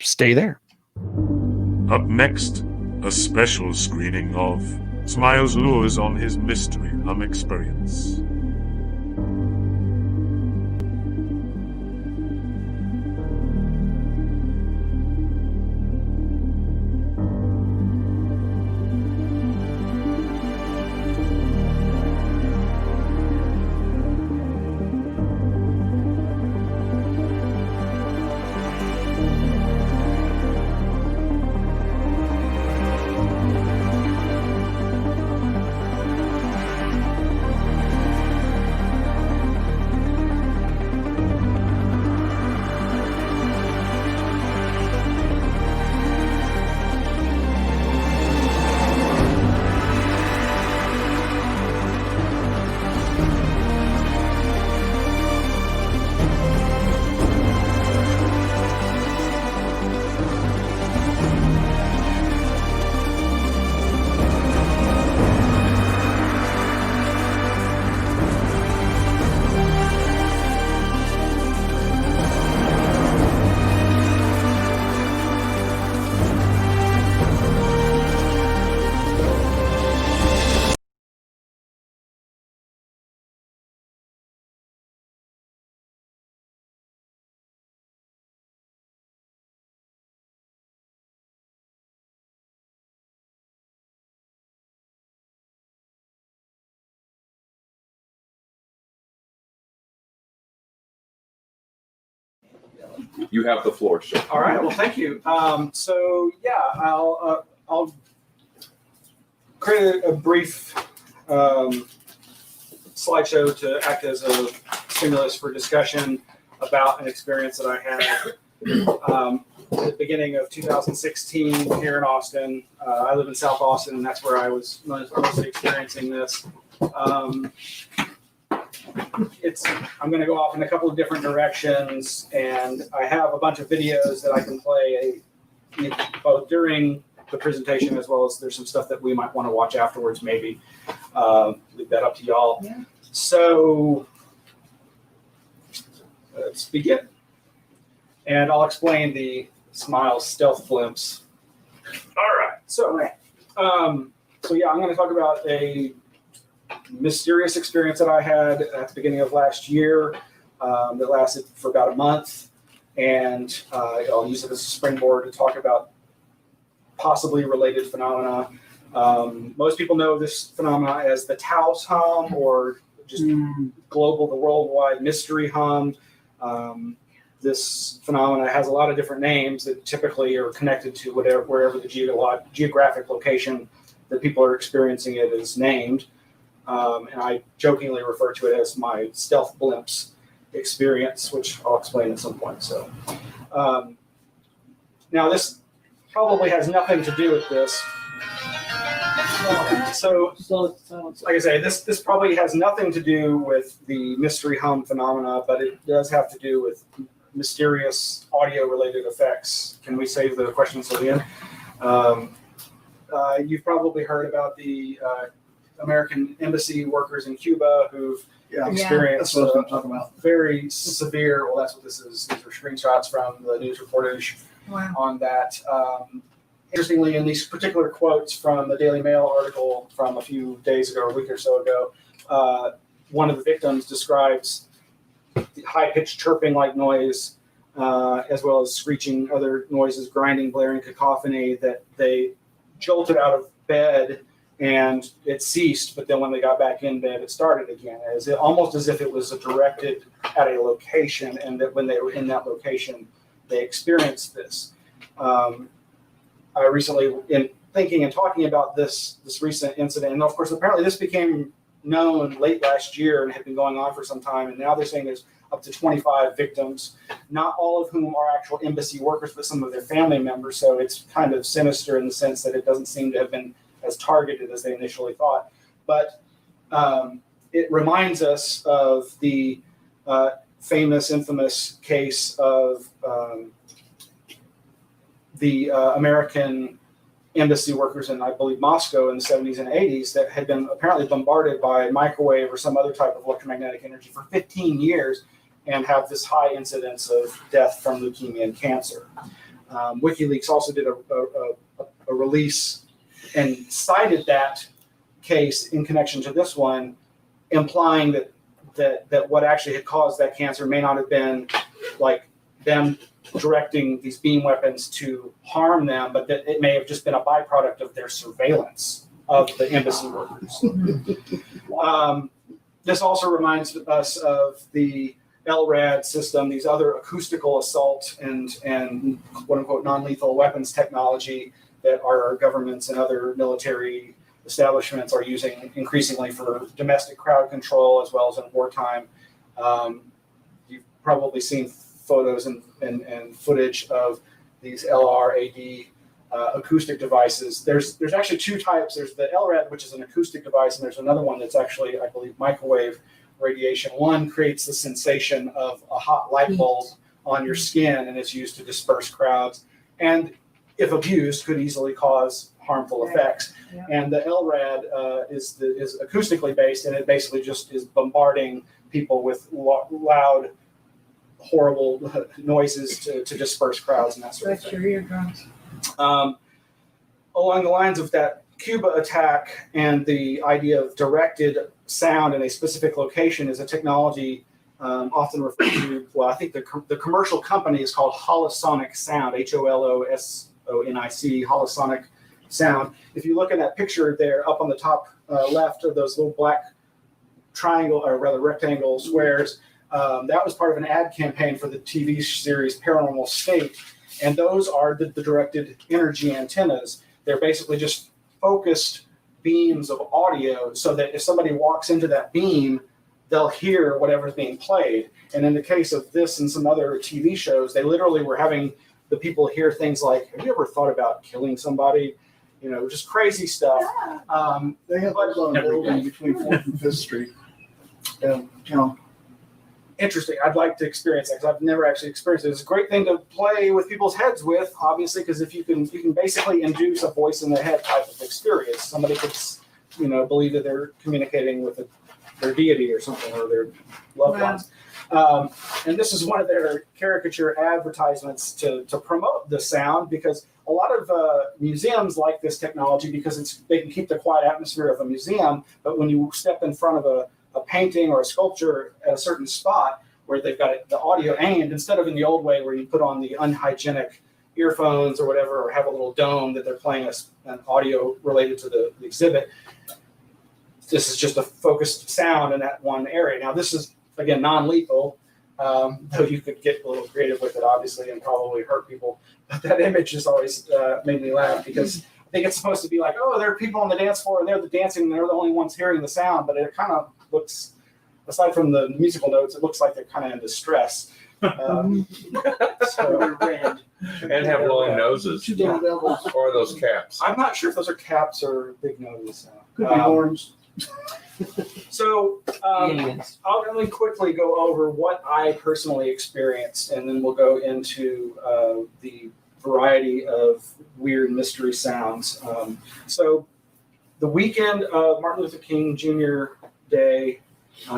stay there. Up next, a special screening of Smiles Lures on his Mystery Hum experience. You have the floor, sir. All right. Well, thank you. So yeah, I'll create a brief slideshow to act as a stimulus for discussion about an experience that I had at the beginning of 2016 here in Austin. I live in South Austin, and that's where I was mostly experiencing this. I'm going to go off in a couple of different directions, and I have a bunch of videos that I can play both during the presentation as well as there's some stuff that we might want to watch afterwards, maybe. Leave that up to y'all. Yeah. So let's begin. And I'll explain the Smiles stealth blimps. All right. So yeah, I'm going to talk about a mysterious experience that I had at the beginning of last year that lasted for about a month, and I'll use it as a springboard to talk about possibly related phenomena. Most people know this phenomena as the Taos hum, or just the worldwide mystery hum. This phenomena has a lot of different names that typically are connected to wherever the geographic location that people are experiencing it is named. And I jokingly refer to it as my stealth blimps experience, which I'll explain at some point. So now this probably has nothing to do with this. So like I say, this probably has nothing to do with the mystery hum phenomena, but it does have to do with mysterious audio-related effects. Can we save the questions till the end? You've probably heard about the American embassy workers in Cuba who've experienced very severe, well, that's what this is. These are screenshots from the news reportage on that. Interestingly, in these particular quotes from the Daily Mail article from a few days ago, a week or so ago, one of the victims describes the high-pitched chirping-like noise, as well as screeching, other noises, grinding, blaring cacophony, that they jolted out of bed and it ceased, but then when they got back in bed, it started again, almost as if it was directed at a location, and that when they were in that location, they experienced this. I recently, in thinking and talking about this recent incident, and of course, apparently this became known late last year and had been going on for some time, and now they're saying there's up to 25 victims, not all of whom are actual embassy workers, but some of their family members, so it's kind of sinister in the sense that it doesn't seem to have been as targeted as they initially thought. But it reminds us of the infamous case of the American embassy workers in, I believe, Moscow in the 70s and 80s that had been apparently bombarded by microwave or some other type of electromagnetic energy for 15 years and have this high incidence of death from leukemia and cancer. WikiLeaks also did a release and cited that case in connection to this one, implying that what actually had caused that cancer may not have been like them directing these beam weapons to harm them, but that it may have just been a byproduct of their surveillance of the embassy workers. This also reminds us of the LRAD system, these other acoustical assault and quote unquote non-lethal weapons technology that our governments and other military establishments are using increasingly for domestic crowd control as well as in wartime. You've probably seen photos and footage of these LRAD acoustic devices. There's actually two types. There's the LRAD, which is an acoustic device, and there's another one that's actually, I believe, microwave radiation. One creates the sensation of a hot light bulb on your skin and is used to disperse crowds, and if abused, could easily cause harmful effects. Yeah. And the LRAD is acoustically based, and it basically just is bombarding people with loud, horrible noises to disperse crowds and that sort of That's thing. your eardrums. Along the lines of that Cuba attack and the idea of directed sound in a specific location is a technology often referred to, well, I think the commercial company is called Holosonic Sound, HOLOSONIC, Holosonic Sound. If you look at that picture there up on the top left of those little black triangle, or rather rectangle squares, that was part of an ad campaign for the TV series Paranormal State. And those are the directed energy antennas. They're basically just focused beams of audio so that if somebody walks into that beam, they'll hear whatever's being played. And in the case of this and some other TV shows, they literally were having the people hear things like, have you ever thought about killing somebody? You know, just crazy stuff. They have those on a building between 4th and 5th Street. Interesting. I'd like to experience that because I've never actually experienced it. It's a great thing to play with people's heads with, obviously, because if you can basically induce a voice in the head type of experience. Somebody could, believe that they're communicating with their deity or something, or their loved ones. And this is one of their caricature advertisements to promote the sound, because a lot of museums like this technology because they can keep the quiet atmosphere of a museum, but when you step in front of a painting or a sculpture at a certain spot where they've got the audio aimed, instead of in the old way where you put on the unhygienic earphones or whatever, or have a little dome that they're playing an audio related to the exhibit, this is just a focused sound in that one area. Now, this is, again, non-lethal, though you could get a little creative with it, obviously, and probably hurt people. But that image has always made me laugh, because I think it's supposed to be like, oh, there are people on the dance floor, and they're dancing, and they're the only ones hearing the sound. But it kind of looks, aside from the musical notes, it looks like they're kind of in distress. So, Red. And have long noses. Two little devils. Or those caps. I'm not sure if those are caps or big noses. Could be horns. So I'll really quickly go over what I personally experienced, and then we'll go into the variety of weird mystery sounds. So the weekend of Martin Luther King Jr. Day,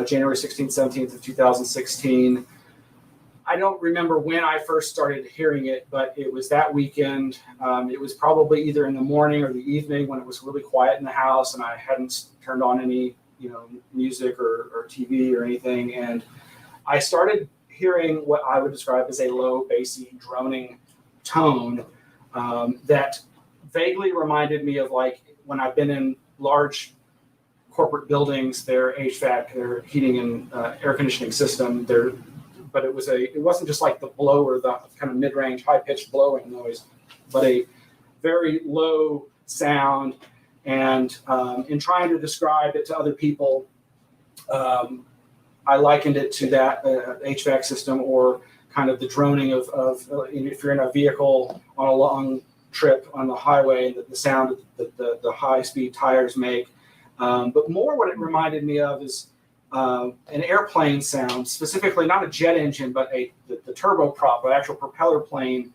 January 16th, 17th of 2016, I don't remember when I first started hearing it, but it was that weekend. It was probably either in the morning or the evening when it was really quiet in the house and I hadn't turned on any music or TV or anything. And I started hearing what I would describe as a low, bassy, droning tone that vaguely reminded me of like when I've been in large corporate buildings, their HVAC, their heating and air conditioning system, but it wasn't just like the blower, the kind of mid-range, high-pitched blowing noise, but a very low sound. And in trying to describe it to other people, I likened it to that HVAC system, or kind of the droning of if you're in a vehicle on a long trip on the highway, the sound that the high-speed tires make. But more what it reminded me of is an airplane sound, specifically not a jet engine, but the turboprop, an actual propeller plane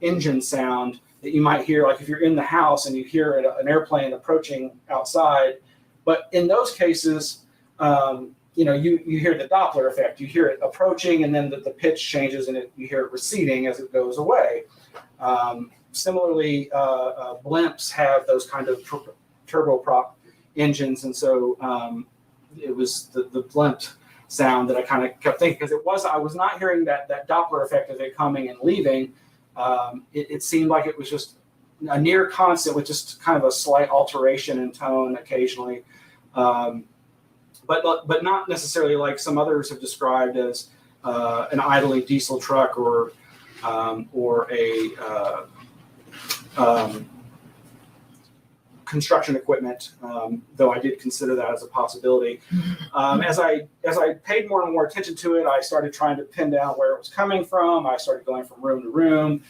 engine sound that you might hear, like if you're in the house and you hear an airplane approaching outside. But in those cases, you hear the Doppler effect. You hear it approaching, and then the pitch changes, and you hear it receding as it goes away. Similarly, blimps have those kind of turboprop engines, and so it was the blimp sound that I kind of kept thinking, because I was not hearing that Doppler effect of it coming and leaving. It seemed like it was just a near constant with just kind of a slight alteration in tone occasionally, but not necessarily like some others have described as an idling diesel truck or a construction equipment, though I did consider that as a possibility. As I paid more and more attention to it, I started trying to pin down where it was coming from. I started going from room to room.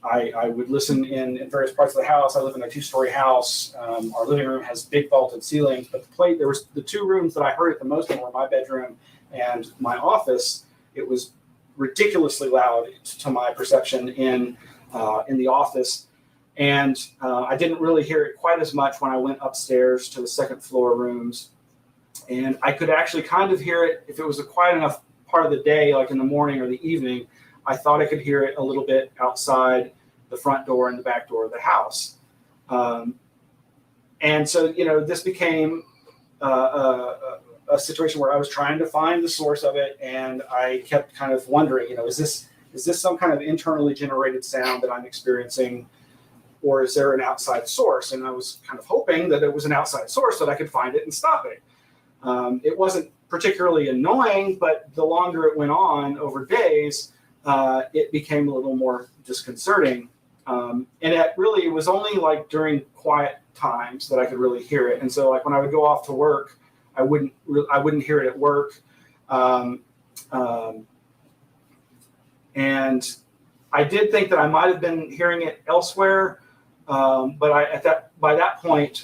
I would listen in various parts of the house. I live in a 2-story house. Our living room has big vaulted ceilings, but there was the 2 rooms that I heard it the most in were my bedroom and my office. It was ridiculously loud to my perception in the office. And I didn't really hear it quite as much when I went upstairs to the 2nd floor rooms. And I could actually kind of hear it if it was a quiet enough part of the day, like in the morning or the evening. I thought I could hear it a little bit outside the front door and the back door of the house. And so, this became a situation where I was trying to find the source of it. And I kept kind of wondering, is this some kind of internally generated sound that I'm experiencing? Or is there an outside source? And I was kind of hoping that it was an outside source, that I could find it and stop it. It wasn't particularly annoying, but the longer it went on over days, it became a little more disconcerting. And it was only like during quiet times that I could really hear it. And so like when I would go off to work, I wouldn't hear it at work. And I did think that I might have been hearing it elsewhere. But by that point,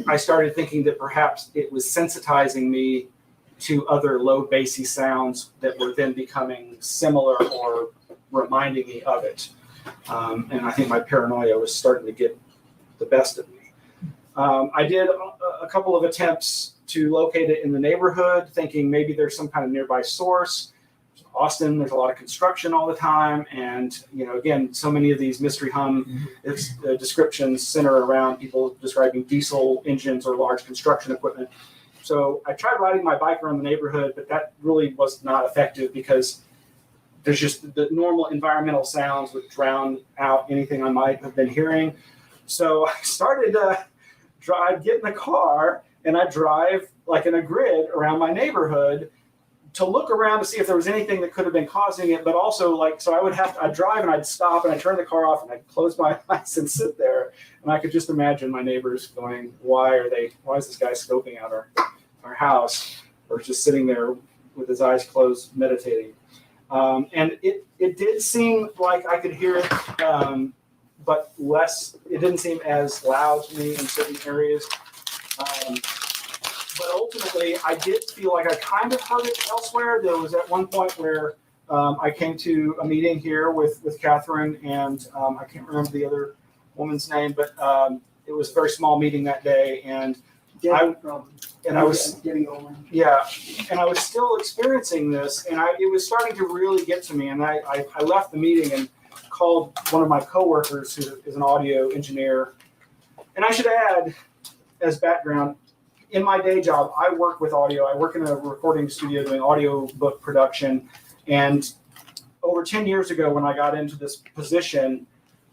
I started thinking that perhaps it was sensitizing me to other low bassy sounds that were then becoming similar or reminding me of it. And I think my paranoia was starting to get the best of me. I did a couple of attempts to locate it in the neighborhood, thinking maybe there's some kind of nearby source. Austin, there's a lot of construction all the time, and again, so many of these mystery hum descriptions center around people describing diesel engines or large construction equipment. So I tried riding my bike around the neighborhood, but that really was not effective because there's just the normal environmental sounds would drown out anything I might have been hearing. So I started to get in the car and I drive like in a grid around my neighborhood to look around to see if there was anything that could have been causing it, but also so I'd drive and I'd stop and I'd turn the car off and I'd close my eyes and sit there. And I could just imagine my neighbors going, why is this guy scoping out our house, or just sitting there with his eyes closed meditating. And it did seem like I could hear it, but less, it didn't seem as loud to me in certain areas. But ultimately, I did feel like I kind of heard it elsewhere. There was at one point where I came to a meeting here with Catherine, and I can't remember the other woman's name, but it was a very small meeting that day, and I was still experiencing this, and it was starting to really get to me. And I left the meeting and called one of my coworkers, who is an audio engineer. And I should add, as background, in my day job, I work with audio. I work in a recording studio doing audio book production. And over 10 years ago, when I got into this position,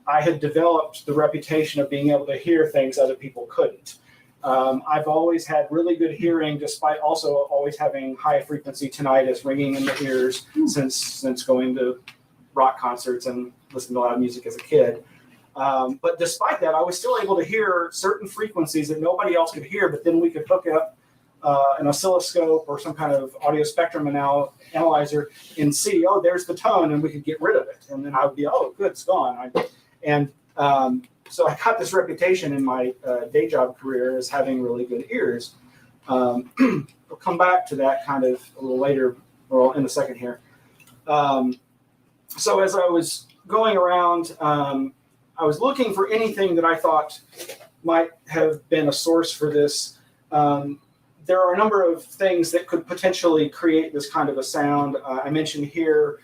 I had developed the reputation of being able to hear things other people couldn't. I've always had really good hearing, despite also always having high frequency tinnitus ringing in the ears since going to rock concerts and listening to loud music as a kid. But despite that, I was still able to hear certain frequencies that nobody else could hear, but then we could hook up an oscilloscope or some kind of audio spectrum analyzer and see, oh, there's the tone, and we could get rid of it. And then I would be, oh, good, it's gone. So I got this reputation in my day job career as having really good ears. We'll come back to that kind of a little later, or in a second here. So as I was going around, I was looking for anything that I thought might have been a source for this. there are a number of things that could potentially create this kind of a sound. I mentioned here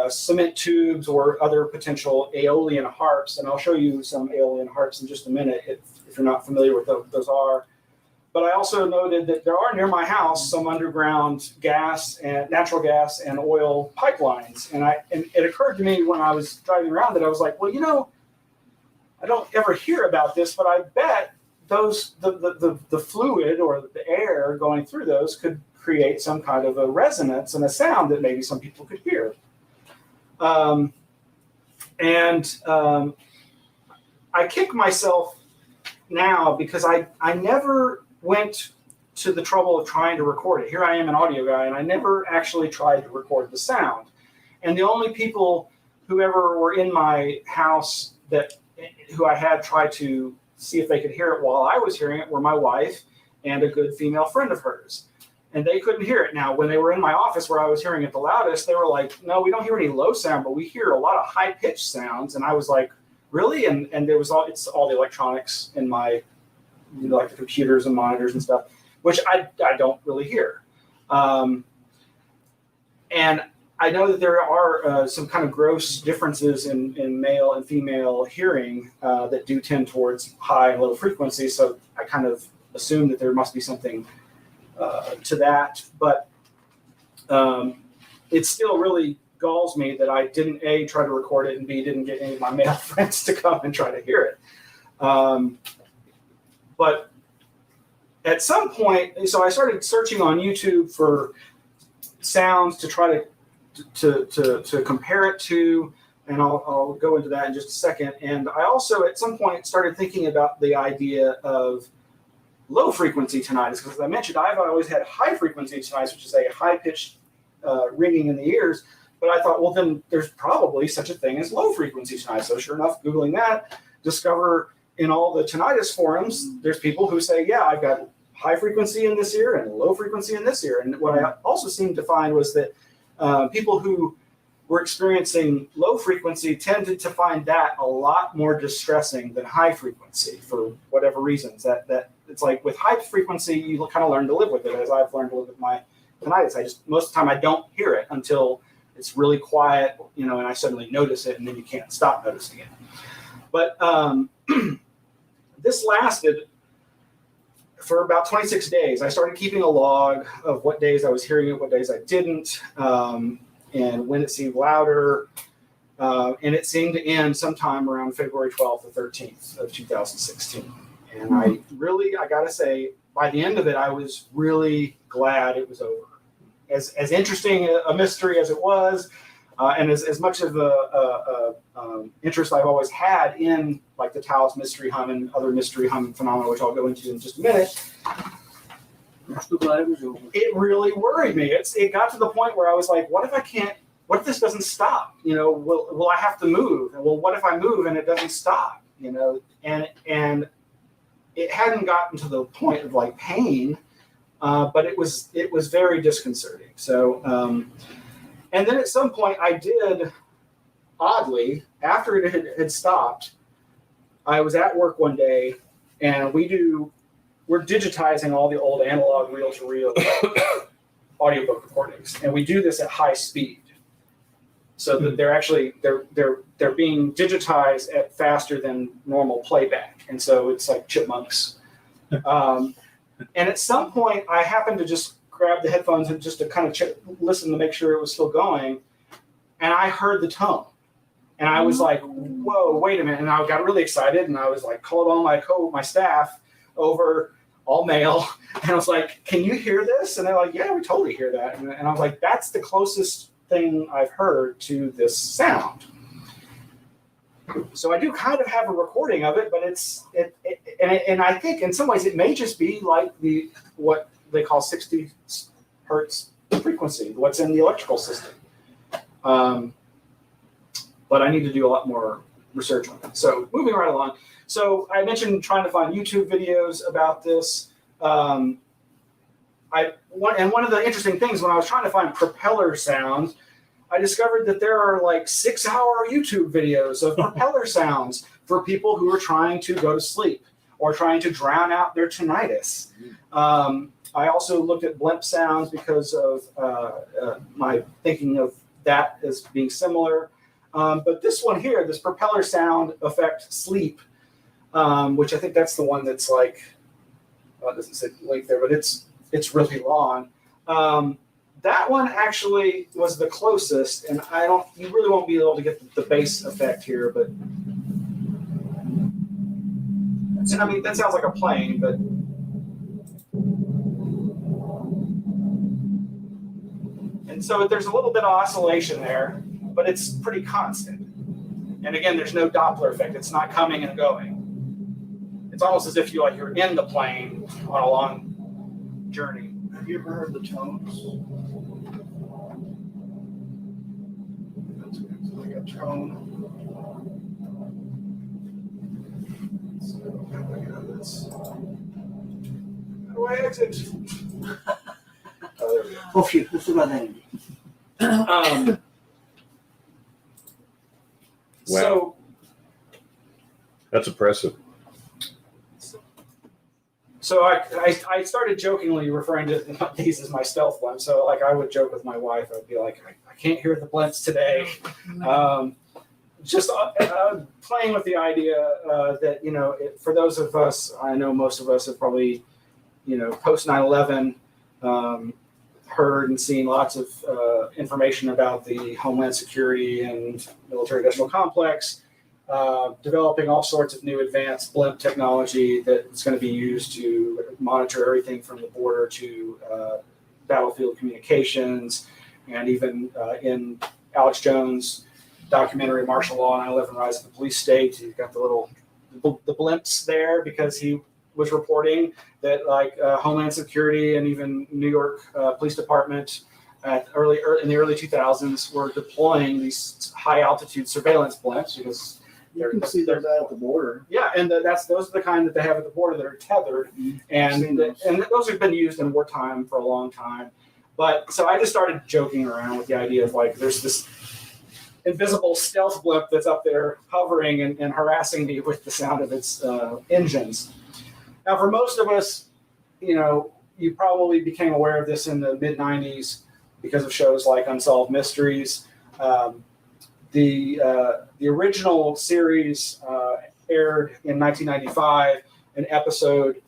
cement tubes or other potential aeolian harps, and I'll show you some aeolian harps in just a minute if you're not familiar with what those are. But I also noted that there are near my house some underground natural gas and oil pipelines. And it occurred to me when I was driving around that I was like, well, I don't ever hear about this, but I bet the fluid or the air going through those could create some kind of a resonance and a sound that maybe some people could hear. I kick myself now because I never went to the trouble of trying to record it. Here I am, an audio guy, and I never actually tried to record the sound. And the only people who ever were in my house who I had tried to see if they could hear it while I was hearing it were my wife and a good female friend of hers. And they couldn't hear it. Now, when they were in my office where I was hearing it the loudest, they were like, no, we don't hear any low sound, but we hear a lot of high-pitched sounds. And I was like, really? And it's all the electronics in my, like the computers and monitors and stuff, which I don't really hear. And I know that there are some kind of gross differences in male and female hearing that do tend towards high and low frequency. So I kind of assume that there must be something to that. But it still really galls me that I didn't A, try to record it, and B, didn't get any of my male friends to come and try to hear it. But at some point, so I started searching on YouTube for sounds to try to compare it to, and I'll go into that in just a second. And I also, at some point, started thinking about the idea of low frequency tinnitus, because as I mentioned, I've always had high frequency tinnitus, which is a high pitched ringing in the ears. But I thought, well, then there's probably such a thing as low frequency tinnitus. So sure enough, Googling that, discover in all the tinnitus forums, there's people who say, yeah, I've got high frequency in this ear and low frequency in this ear. And what I also seemed to find was that people who were experiencing low frequency tended to find that a lot more distressing than high frequency for whatever reasons. That it's like with high frequency, you kind of learn to live with it, as I've learned to live with my tinnitus. Most of the time I don't hear it until it's really quiet, and I suddenly notice it, and then you can't stop noticing it. But this lasted for about 26 days. I started keeping a log of what days I was hearing it, what days I didn't, and when it seemed louder. And it seemed to end sometime around February 12th or 13th of 2016. And I got to say, by the end of it, I was really glad it was over. As interesting a mystery as it was, and as much of a interest I've always had in like the Taos mystery hum and other mystery hum phenomena, which I'll go into in just a minute, it really worried me. It got to the point where I was like, what if this doesn't stop? Will I have to move? Well, what if I move and it doesn't stop? And it hadn't gotten to the point of like pain, but it was very disconcerting. So, and then at some point I did, oddly, after it had stopped, I was at work one day, and we're digitizing all the old analog reel-to-reel audiobook recordings, and we do this at high speed, so that they're being digitized at faster than normal playback, and so it's like chipmunks. And at some point, I happened to just grab the headphones and just to kind of listen to make sure it was still going, and I heard the tone. And I was like, whoa, wait a minute. And I got really excited, and I was like, called on my staff over, all male, and I was like, can you hear this? And they're like, yeah, we totally hear that. And I was like, that's the closest thing I've heard to this sound. So I do kind of have a recording of it, but and I think in some ways it may just be like what they call 60 hertz frequency, what's in the electrical system. But I need to do a lot more research on that. So moving right along. So I mentioned trying to find YouTube videos about this. One of the interesting things when I was trying to find propeller sounds, I discovered that there are like 6-hour YouTube videos of propeller sounds for people who are trying to go to sleep or trying to drown out their tinnitus. I also looked at blimp sounds because of my thinking of that as being similar. But this one here, this propeller sound effect sleep, which I think that's the one that's like, well, it doesn't say link there, but it's really long. That one actually was the closest, and you really won't be able to get the bass effect here, but, and I mean, that sounds like a plane, but. And so there's a little bit of oscillation there, but it's pretty constant. And again, there's no Doppler effect. It's not coming and going. It's almost as if you're in the plane on a long journey. Have you ever heard the tones? That's like a tone. So, how do I get this? How do I exit? Oh, there we go. Oh, shoot, this is what I need. So That's impressive. So I started jokingly referring to these as my stealth blimp. So like I would joke with my wife, I'd be like, I can't hear the blimps today. Just playing with the idea that, for those of us, I know most of us have probably, post 9/11, heard and seen lots of information about the Homeland Security and military industrial complex, developing all sorts of new advanced blimp technology that's going to be used to monitor everything from the border to battlefield communications, and even in Alex Jones' documentary Martial Law 9/11 Rise of the Police State, you've got the blimps there because he was reporting that Homeland Security and even New York Police Department in the early 2000s were deploying these high altitude surveillance blimps because You can see those out at the border. yeah, and those are the kind that they have at the border that are tethered, and those have been used in wartime for a long time. But so I just started joking around with the idea of there's this invisible stealth blimp that's up there hovering and harassing me with the sound of its engines. Now, for most of us, you probably became aware of this in the mid-90s because of shows like Unsolved Mysteries. The original series aired in 1995, an episode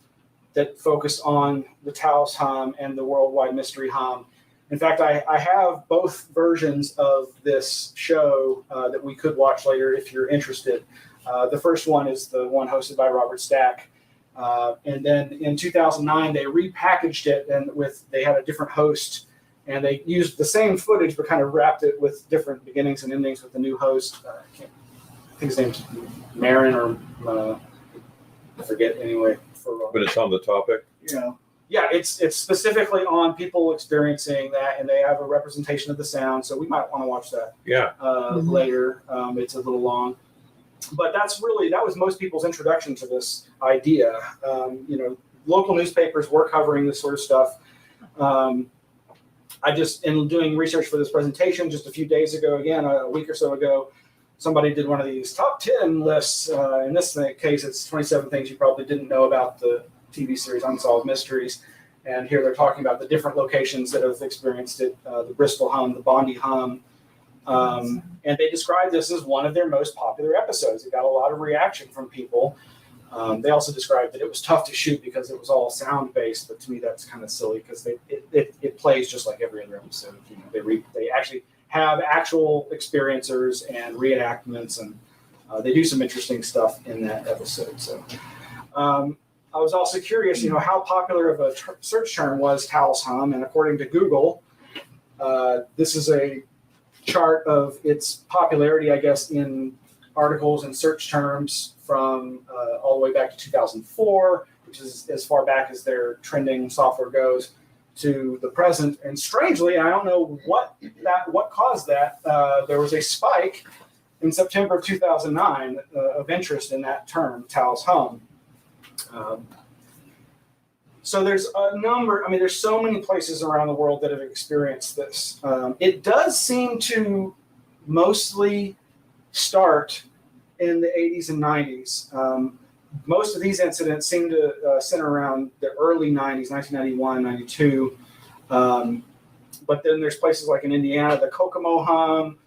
that focused on the Taos Hum and the Worldwide Mystery Hum. In fact, I have both versions of this show that we could watch later if you're interested. The first one is the one hosted by Robert Stack. And then in 2009, they repackaged it and they had a different host, and they used the same footage but kind of wrapped it with different beginnings and endings with the new host. I think his name's Marin or I forget anyway. But it's on the topic. Yeah, it's specifically on people experiencing that, and they have a representation of the sound. So we might want to watch that. Yeah. Later. It's a little long. But that was most people's introduction to this idea. Local newspapers were covering this sort of stuff. In doing research for this presentation just a few days ago, again, a week or so ago, somebody did one of these top 10 lists. In this case, it's 27 things you probably didn't know about the TV series Unsolved Mysteries. And here they're talking about the different locations that have experienced it, the Bristol Hum, the Bondi Hum. And they described this as one of their most popular episodes. It got a lot of reaction from people. They also described that it was tough to shoot because it was all sound-based, but to me that's kind of silly because it plays just like every other episode. They actually have actual experiencers and reenactments, and they do some interesting stuff in that episode. So I was also curious, how popular of a search term was Taos Hum, and according to Google, this is a chart of its popularity, I guess, in articles and search terms from all the way back to 2004, which is as far back as their trending software goes, to the present. And strangely, I don't know what caused that. There was a spike in September of 2009 of interest in that term, Taos Hum. So there's a number, there's so many places around the world that have experienced this. It does seem to mostly start in the 80s and 90s. most of these incidents seem to center around the early 90s, 1991, 92. But then there's places like in Indiana, the Kokomo Hum,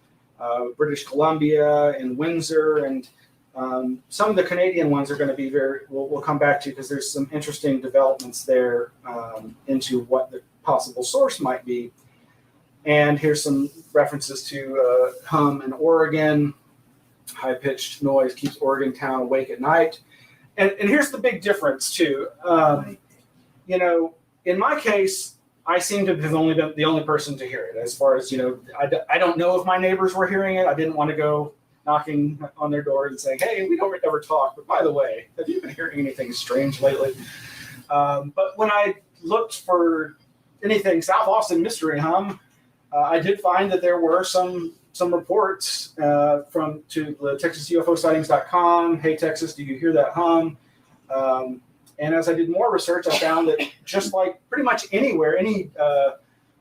British Columbia, and Windsor, and some of the Canadian ones are going to be we'll come back to because there's some interesting developments there into what the possible source might be. And here's some references to hum in Oregon. High-pitched noise keeps Oregon town awake at night. And here's the big difference, too. In my case, I seem to have only been the only person to hear it. As far as, I don't know if my neighbors were hearing it. I didn't want to go knocking on their door and saying, hey, we don't ever talk. But by the way, have you been hearing anything strange lately? But when I looked for anything South Austin Mystery Hum, I did find that there were some reports to the TexasUFOsightings.com. Hey, Texas, do you hear that hum? And as I did more research, I found that just like pretty much anywhere, any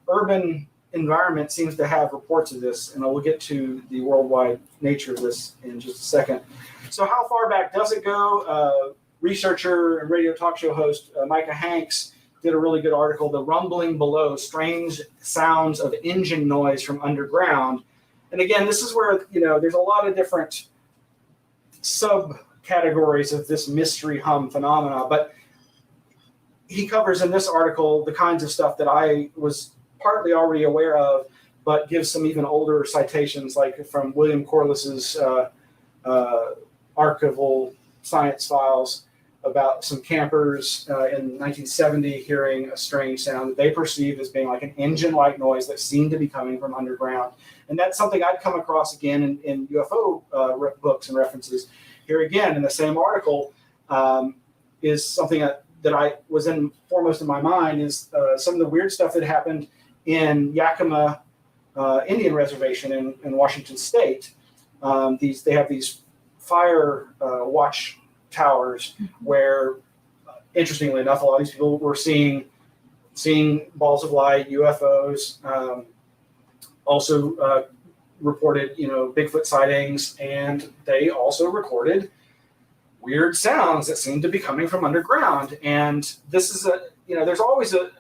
urban environment seems to have reports of this. And I will get to the worldwide nature of this in just a second. So how far back does it go? Researcher and radio talk show host Micah Hanks did a really good article, The Rumbling Below, Strange Sounds of Engine Noise from Underground. And again, this is where, there's a lot of different subcategories of this mystery hum phenomena, but he covers in this article the kinds of stuff that I was partly already aware of, but gives some even older citations, like from William Corliss's archival science files about some campers in 1970 hearing a strange sound that they perceived as being like an engine-like noise that seemed to be coming from underground. And that's something I'd come across again in UFO books and references. Here again, in the same article, is something that I was in foremost in my mind is some of the weird stuff that happened in Yakima Indian Reservation in Washington State. They have these fire watch towers where, interestingly enough, a lot of these people were seeing balls of light, UFOs, also reported, Bigfoot sightings, and they also recorded weird sounds that seemed to be coming from underground. And this is there's always a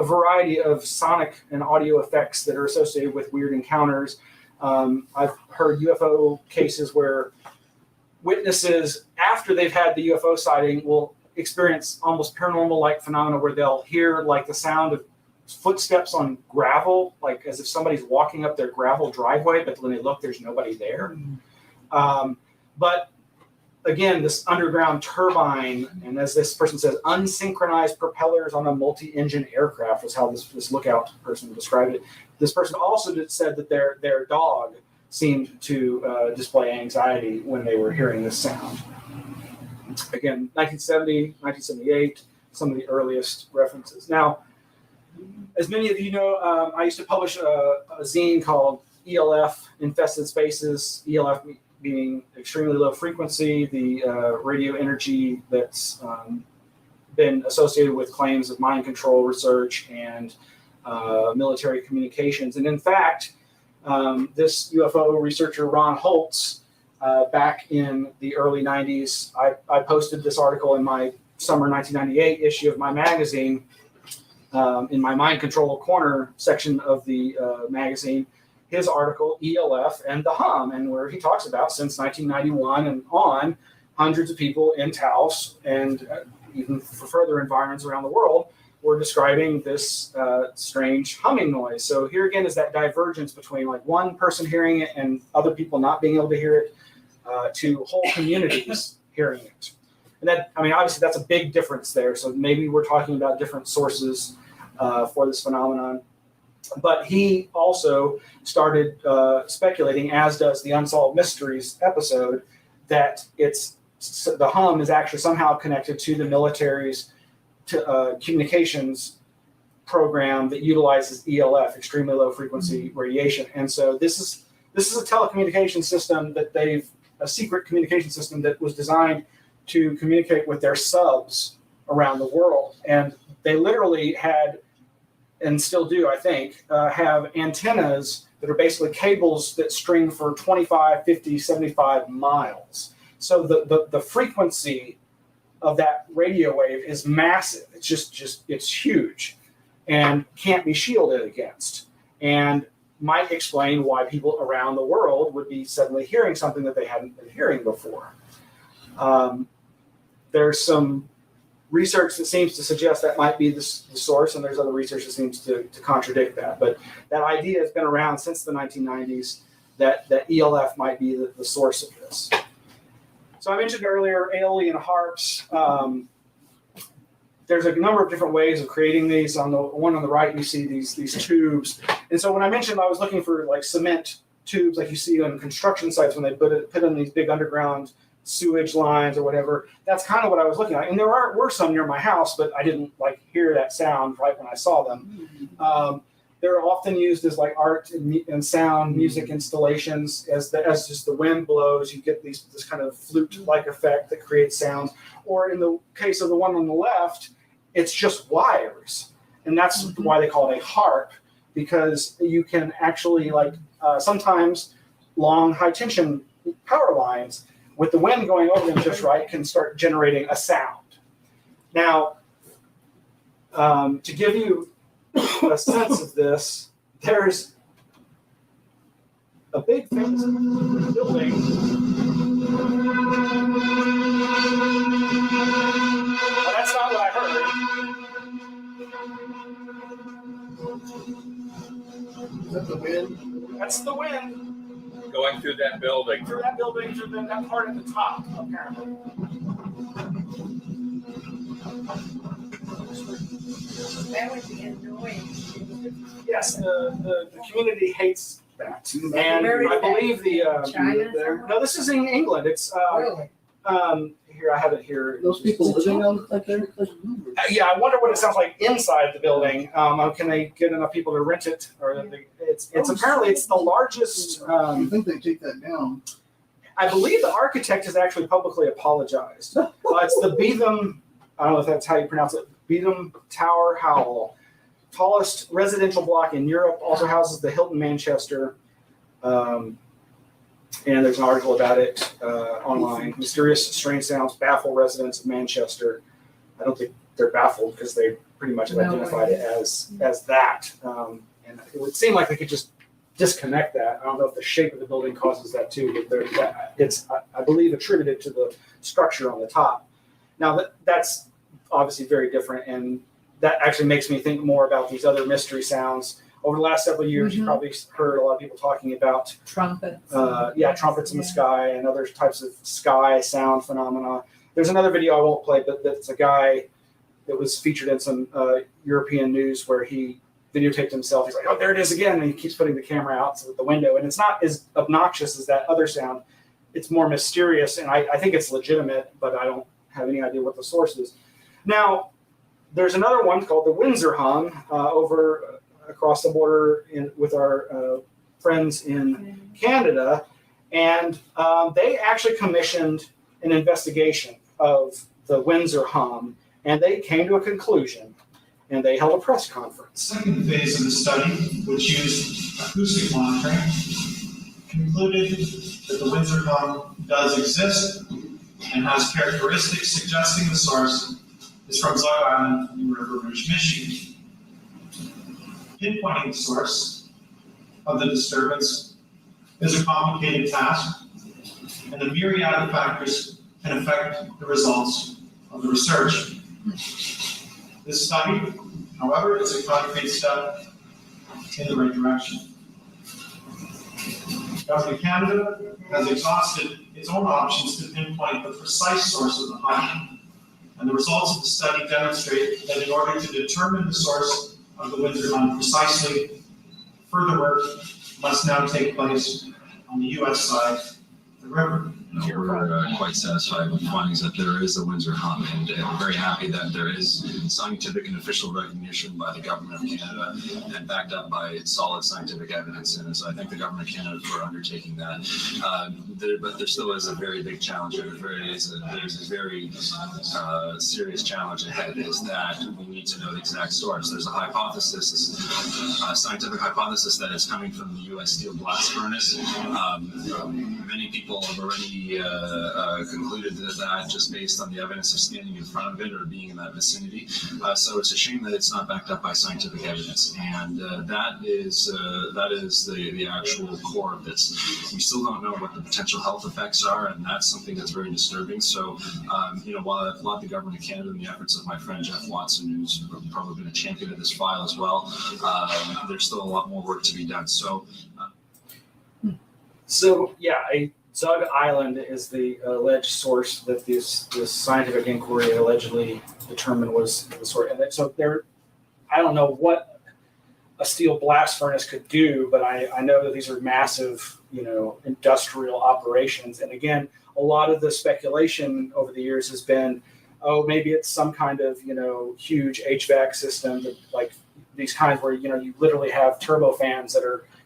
variety of sonic and audio effects that are associated with weird encounters. I've heard UFO cases where witnesses, after they've had the UFO sighting, will experience almost paranormal-like phenomena where they'll hear like the sound of footsteps on gravel, like as if somebody's walking up their gravel driveway, but when they look, there's nobody there. But again, this underground turbine, and as this person says, unsynchronized propellers on a multi-engine aircraft was how this lookout person described it. This person also said that their dog seemed to display anxiety when they were hearing this sound. Again, 1970, 1978, some of the earliest references. Now, as many of you know, I used to publish a zine called ELF, Infested Spaces, ELF being extremely low frequency, the radio energy that's been associated with claims of mind control research and military communications. And in fact, this UFO researcher, Ron Holtz, back in the early 90s, I posted this article in my summer 1998 issue of my magazine, in my Mind Control Corner section of the magazine, his article, ELF and the Hum, and where he talks about since 1991 and on, hundreds of people in Taos and even for further environments around the world were describing this strange humming noise. So here again is that divergence between like one person hearing it and other people not being able to hear it, to whole communities hearing it. And that, obviously that's a big difference there. So maybe we're talking about different sources for this phenomenon. But he also started speculating, as does the Unsolved Mysteries episode, that the hum is actually somehow connected to the military's communications program that utilizes ELF, extremely low frequency radiation. And so this is a telecommunication system a secret communication system that was designed to communicate with their subs around the world. And they literally had, and still do, I think, have antennas that are basically cables that string for 25, 50, 75 miles. So the frequency of that radio wave is massive. It's huge and can't be shielded against, and might explain why people around the world would be suddenly hearing something that they hadn't been hearing before. There's some research that seems to suggest that might be the source, and there's other research that seems to contradict that. But that idea has been around since the 1990s that ELF might be the source of this. So I mentioned earlier aeolian harps. There's a number of different ways of creating these. On the one on the right, you see these tubes. And so when I mentioned I was looking for like cement tubes like you see on construction sites when they put in these big underground sewage lines or whatever, that's kind of what I was looking at. And there were some near my house, but I didn't like hear that sound right when I saw them. They're often used as like art and sound music installations. As just the wind blows, you get this kind of flute-like effect that creates sounds. Or in the case of the one on the left, it's just wires, and that's why they call it a harp, because you can actually sometimes long high tension power lines with the wind going over them just right can start generating a sound. Now, to give you a sense of this, there's a big famous building. Well, that's not what I heard. Is that the wind? That's the wind. Going through that building. Through that building, through that part at the top, apparently. That would be annoying. Yes, the community hates that. And Where is I believe China no, this is in England. It's Really? here, I have it here. Those people living on like there? Yeah, I wonder what it sounds like inside the building. Can they get enough people to rent it? Or it's apparently it's the largest. I think they take that down. I believe the architect has actually publicly apologized. It's the Beetham. I don't know if that's how you pronounce it. Beetham Tower Howell, tallest residential block in Europe. Also houses the Hilton Manchester. And there's an article about it online. Mysterious, strange sounds baffle residents of Manchester. I don't think they're baffled because they pretty much have identified it as that. And it would seem like they could just disconnect that. I don't know if the shape of the building causes that too, but it's, I believe, attributed to the structure on the top. Now, that's obviously very different, and that actually makes me think more about these other mystery sounds. Over the last several years, you probably heard a lot of people talking about Trumpets. Trumpets in the sky and other types of sky sound phenomena. There's another video I won't play, but that's a guy that was featured in some European news where he videotaped himself. He's like, oh, there it is again. And he keeps putting the camera out the window. And it's not as obnoxious as that other sound. It's more mysterious. And I think it's legitimate, but I don't have any idea what the source is. Now, there's another one called the Windsor Hum over across the border with our friends in Canada. And they actually commissioned an investigation of the Windsor Hum, and they came to a conclusion, and they held a press conference. Second phase of the study, which used acoustic monitoring, concluded that the Windsor Hum does exist and has characteristics suggesting the source is from Zug Island in River Rouge, Michigan. Pinpointing the source of the disturbance is a complicated task, and the myriad of factors can affect the results of the research. This study, however, is a concrete step in the right direction. Government of Canada has exhausted its own options to pinpoint the precise source of the hum, and the results of the study demonstrate that in order to determine the source of the Windsor Hum precisely, further work must now take place on the U.S. side of the river. We're quite satisfied with the findings that there is a Windsor Hum, and we're very happy that there is scientific and official recognition by the government of Canada and backed up by solid scientific evidence. And so I thank the government of Canada for undertaking that. But there still is a very big challenge. There's a very serious challenge ahead, is that we need to know the exact source. There's a hypothesis, a scientific hypothesis, that is coming from the U.S. steel blast furnace. Many people people have already concluded that just based on the evidence of standing in front of it or being in that vicinity. So it's a shame that it's not backed up by scientific evidence, and that is the actual core of this. We still don't know what the potential health effects are, and that's something that's very disturbing. So, while I applaud the government of Canada and the efforts of my friend Jeff Watson, who's probably been a champion of this file as well, there's still a lot more work to be done. So Zug Island is the alleged source that this scientific inquiry allegedly determined was the source. And so I don't know what a steel blast furnace could do, but I know that these are massive, industrial operations. And again, a lot of the speculation over the years has been, oh, maybe it's some kind of, huge HVAC system, like these kinds where, you literally have turbofans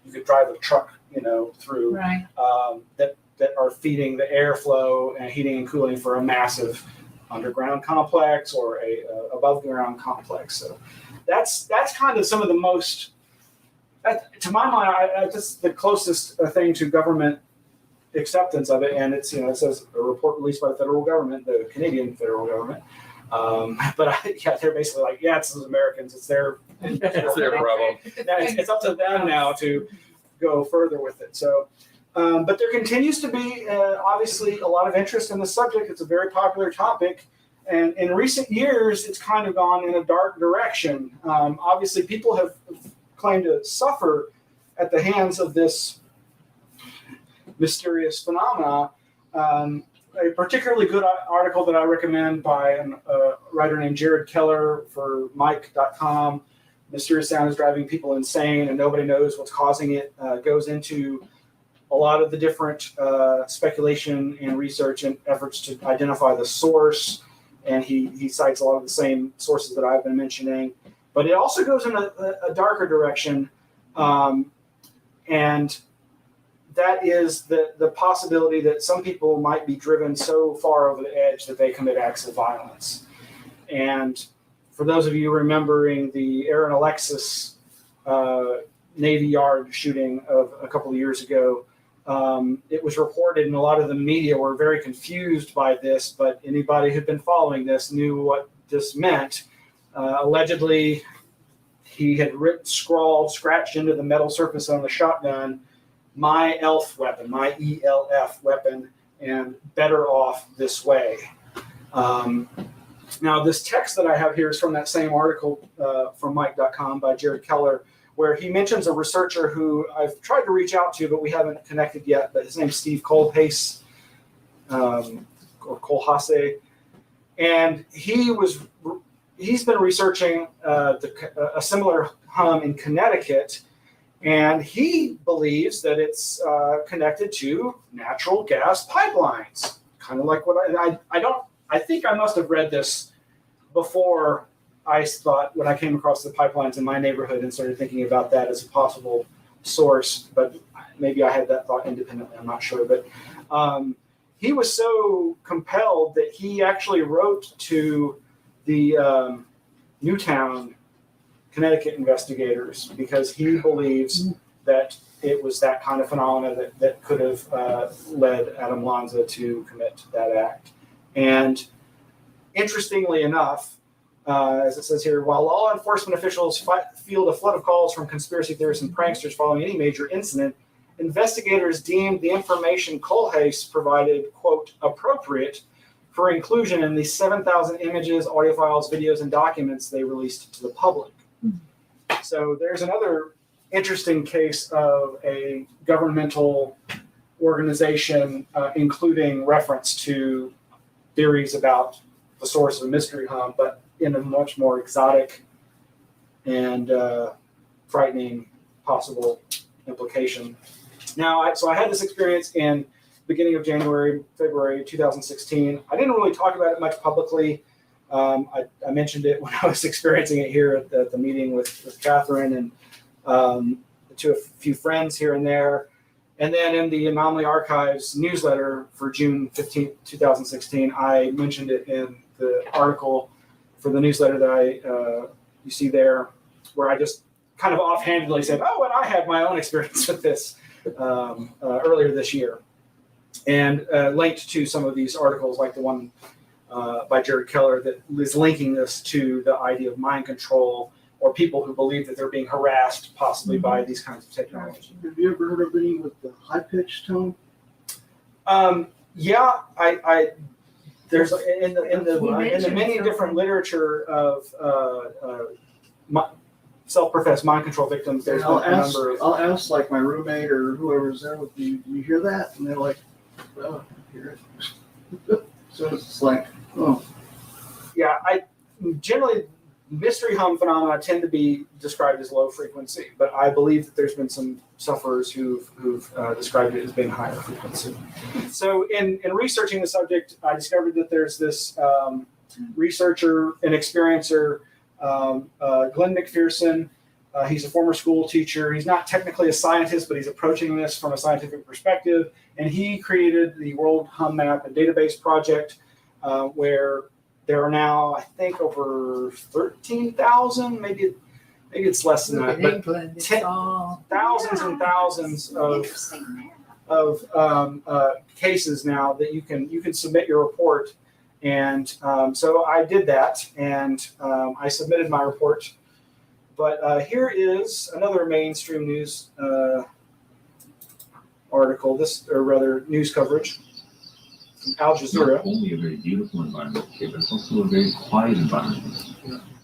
you could drive a truck, through, Right. That are feeding the airflow and heating and cooling for a massive underground complex or a above ground complex. So that's kind of some of the most, to my mind, that's the closest thing to government acceptance of it. And it's, it says a report released by the federal government, the Canadian federal government. They're basically like, it's those Americans, it's their problem. It's up to them now to go further with it. So, but there continues to be obviously a lot of interest in the subject. It's a very popular topic, and in recent years, it's kind of gone in a dark direction. Obviously, people have claimed to suffer at the hands of this mysterious phenomena. A particularly good article that I recommend by a writer named Jared Keller for Mike.com, Mysterious Sound is Driving People Insane and Nobody Knows What's Causing It, goes into a lot of the different speculation and research and efforts to identify the source. And he cites a lot of the same sources that I've been mentioning. But it also goes in a darker direction. And that is the possibility that some people might be driven so far over the edge that they commit acts of violence. And for those of you remembering the Aaron Alexis Navy Yard shooting of a couple of years ago, it was reported, and a lot of the media were very confused by this, but anybody who'd been following this knew what this meant. Allegedly, he had scratched into the metal surface on the shotgun, my ELF weapon, my ELF weapon, and better off this way. Now, this text that I have here is from that same article from Mike.com by Jared Keller, where he mentions a researcher who I've tried to reach out to, but we haven't connected yet, but his name's Steve Kohlhase, or Kohlhase. And he's been researching a similar hum in Connecticut, and he believes that it's connected to natural gas pipelines. Kind of like what I think I must have read this before I thought, when I came across the pipelines in my neighborhood and started thinking about that as a possible source, but maybe I had that thought independently, I'm not sure. But he was so compelled that he actually wrote to the Newtown, Connecticut investigators, because he believes that it was that kind of phenomena that could have led Adam Lanza to commit that act. And interestingly enough, as it says here, while law enforcement officials field a flood of calls from conspiracy theorists and pranksters following any major incident, investigators deemed the information Kohlhase provided, quote, appropriate for inclusion in the 7,000 images, audio files, videos, and documents they released to the public. So there's another interesting case of a governmental organization including reference to theories about the source of Mystery Hum, but in a much more exotic and frightening possible implication. Now, so I had this experience in beginning of February 2016. I didn't really talk about it much publicly. I mentioned it when I was experiencing it here at the meeting with Catherine and to a few friends here and there. And then in the Anomaly Archives newsletter for June 15, 2016, I mentioned it in the article for the newsletter that you see there, where I just kind of offhandedly said, oh, and I had my own experience with this earlier this year. and linked to some of these articles, like the one by Jared Keller that is linking this to the idea of mind control or people who believe that they're being harassed possibly by these kinds of technology. Have you ever heard of any with the high pitched tone? Yeah, I there's in the many different literature of self-professed mind control victims. There's I'll a number of I'll ask like my roommate or whoever's there with you. Do you hear that? And they're like, "Oh, I hear it." So it's like, oh, yeah. I generally mystery hum phenomena tend to be described as low frequency, but I believe that there's been some sufferers who've described it as being higher frequency. So in researching the subject, I discovered that there's this researcher and experiencer, Glenn McPherson. He's a former school teacher. He's not technically a scientist, but he's approaching this from a scientific perspective. And he created the World Hum Map and Database Project, where there are now, I think, over 13,000, maybe it's less than that, but thousands and thousands of cases now that you can submit your report. And so I did that, and I submitted my report. But here is another mainstream news article, news coverage from Al Jazeera. Not only a very beautiful environment here, but it's also a very quiet environment.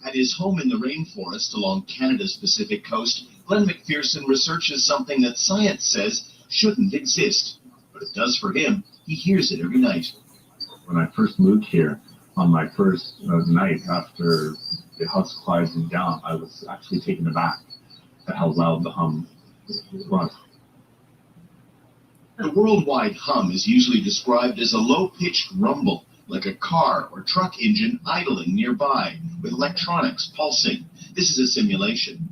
At his home in the rainforest along Canada's Pacific coast, Glenn McPherson researches something that science says shouldn't exist. But it does for him. He hears it every night. When I first moved here, on my first night after the house quieted down, I was actually taken aback at how loud the hum was. The worldwide hum is usually described as a low-pitched rumble, like a car or truck engine idling nearby, with electronics pulsing. This is a simulation.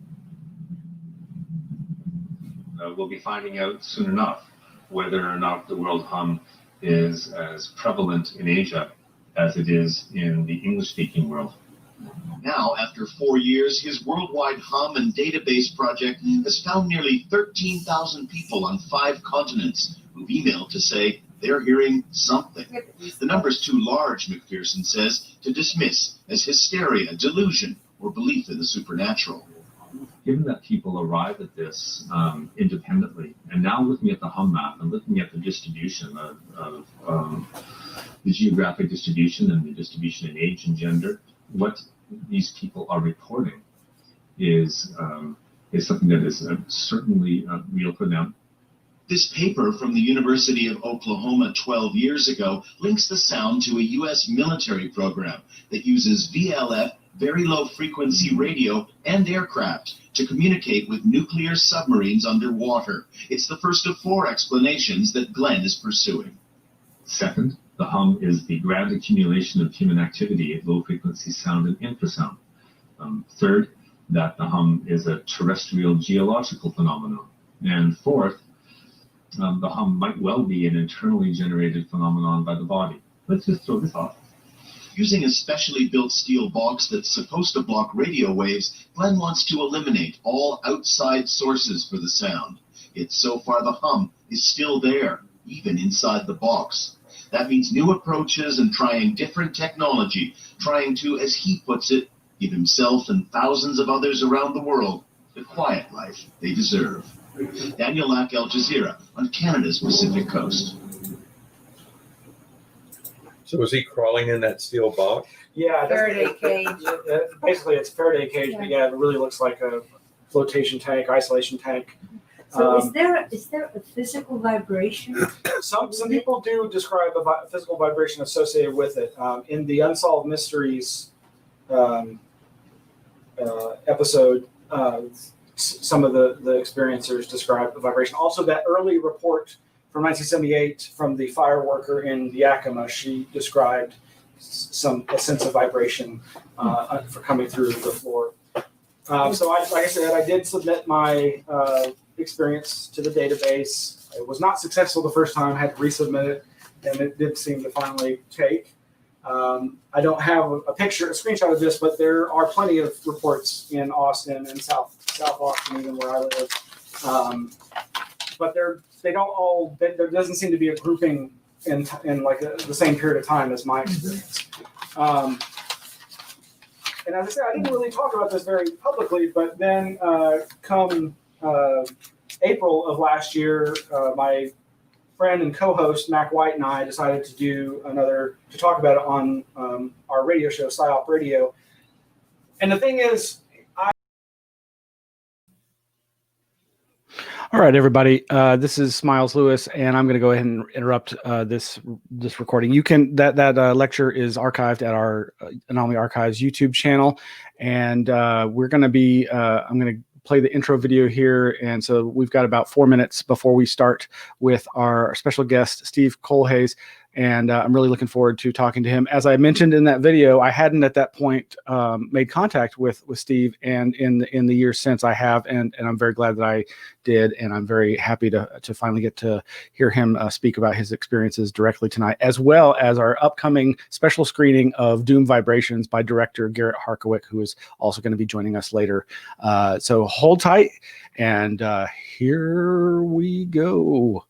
We'll be finding out soon enough whether or not the world hum is as prevalent in Asia as it is in the English-speaking world. Now, after 4 years, his worldwide hum and database project has found nearly 13,000 people on 5 continents who've emailed to say they're hearing something. The number's too large, McPherson says, to dismiss as hysteria, delusion, or belief in the supernatural. Given that people arrive at this independently, and now looking at the hum map and looking at the distribution of the geographic distribution and the distribution in age and gender, what these people are reporting is something that is certainly real for them. This paper from the University of Oklahoma 12 years ago links the sound to a U.S. military program that uses VLF, very low frequency radio, and aircraft to communicate with nuclear submarines underwater. It's the first of 4 explanations that Glenn is pursuing. Second, the hum is the grand accumulation of human activity at low frequency sound and infrasound. Third, that the hum is a terrestrial geological phenomenon. And fourth, the hum might well be an internally generated phenomenon by the body. Let's just throw this off. Using a specially built steel box that's supposed to block radio waves, Glenn wants to eliminate all outside sources for the sound. Yet so far the hum is still there, even inside the box. That means new approaches and trying different technology, trying to, as he puts it, give himself and thousands of others around the world the quiet life they deserve. Daniel Lack, Al Jazeera, on Canada's Pacific coast. So is he crawling in that steel box? Yeah, Faraday cage. Basically, it's a Faraday cage, but yeah, it really looks like a flotation tank, isolation tank. So is there a physical vibration? Some people do describe a physical vibration associated with it. In the Unsolved Mysteries episode, some of the experiencers describe the vibration. Also, that early report from 1978 from the fire worker in Yakima, she described a sense of vibration for coming through the floor. So, like I said, I did submit my experience to the database. It was not successful the first time. I had to resubmit it, and it did seem to finally take. I don't have a screenshot of this, but there are plenty of reports in Austin and South Austin, even where I live. But they're they don't all. There doesn't seem to be a grouping in like the same period of time as my experience. And as I said, I didn't really talk about this very publicly, but then come April of last year, my friend and co-host Mac White and I decided to talk about it on our radio show, PsyOp Radio. And the thing is, All right, everybody. This is Smiles Lewis, and I'm going to go ahead and interrupt this recording. You can that lecture is archived at our Anomaly Archives YouTube channel, and we're going to be. I'm going to play the intro video here, and so we've got about 4 minutes before we start with our special guest, Steve Colhays. And I'm really looking forward to talking to him. As I mentioned in that video, I hadn't at that point made contact with Steve, and in the years since I have, and I'm very glad that I did, and I'm very happy to finally get to hear him speak about his experiences directly tonight, as well as our upcoming special screening of Doom Vibrations by director Garrett Harkowick, who is also going to be joining us later. So hold tight, and here we go.